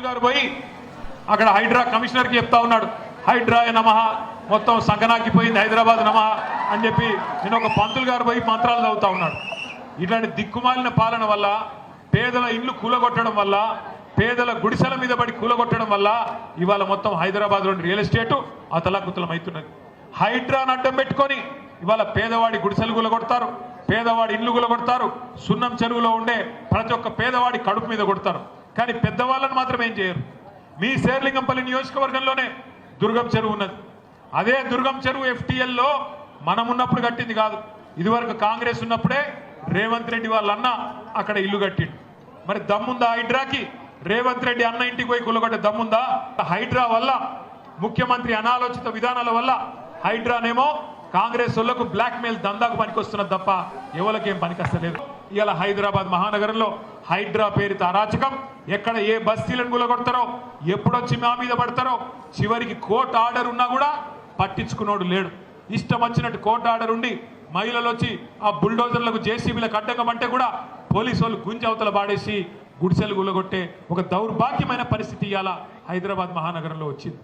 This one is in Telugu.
గారు పోయి అక్కడ హైడ్రా కమిషనర్కి చెప్తా ఉన్నాడు, హైడ్రాయ నమః, మొత్తం సంగనాకిపోయింది హైదరాబాద్ నమః అని చెప్పి నేను ఒక పంతులు గారు పోయి మంత్రాలు చదువుతా ఉన్నాడు. ఇట్లాంటి దిక్కుమాలిన పాలన వల్ల, పేదల ఇల్లు కూలగొట్టడం వల్ల, పేదల గుడిసెల మీద పడి కూలగొట్టడం వల్ల ఇవాళ మొత్తం హైదరాబాద్లోని రియల్ ఎస్టేటు అతలాకుతలం అవుతున్నది. హైడ్రాను అడ్డం పెట్టుకొని ఇవాళ పేదవాడి గుడిసెలు కూలగొడతారు, పేదవాడి ఇల్లు కూలగొడతారు, సున్నం చెరువులో ఉండే ప్రతి ఒక్క పేదవాడి కడుపు మీద కొడతారు. కానీ పెద్దవాళ్ళని మాత్రం ఏం చేయరు. మీ శేర్లింగంపల్లి నియోజకవర్గంలోనే దుర్గం చెరువు ఉన్నది. అదే దుర్గం చెరువు FTLలో మనం ఉన్నప్పుడు కట్టింది కాదు, ఇదివరకు కాంగ్రెస్ ఉన్నప్పుడే రేవంత్ రెడ్డి వాళ్ళ అన్న అక్కడ ఇల్లు కట్టిండు. మరి దమ్ముందా హైడ్రాకి? రేవంత్ రెడ్డి అన్న ఇంటికి పోయి కూలగొట్టే దమ్ముందా? హైడ్రా వల్ల, ముఖ్యమంత్రి అనాలోచిత విధానాల వల్ల హైడ్రానేమో కాంగ్రెస్ వాళ్ళకు బ్లాక్ మెయిల్ దందాకు పనికొస్తున్నది తప్ప ఎవరికేం పనికొస్తలేదు. ఇవాళ హైదరాబాద్ మహానగరంలో హైడ్రా పేరుతో అరాచకం. ఎక్కడ ఏ బస్తీలను కూలగొడతారో, ఎప్పుడొచ్చి మా మీద పడతారో, చివరికి కోర్టు ఆర్డర్ ఉన్నా కూడా పట్టించుకున్నోడు లేడు. ఇష్టం వచ్చినట్టు కోర్టు ఆర్డర్ ఉండి మహిళలు వచ్చి ఆ బుల్డోజర్లకు JCBలకు అడ్డకమంటే కూడా పోలీసు వాళ్ళు గుంజి అవతల పాడేసి గుడిసెలు కూలగొట్టే ఒక దౌర్భాగ్యమైన పరిస్థితి ఇవాళ హైదరాబాద్ మహానగరంలో వచ్చింది.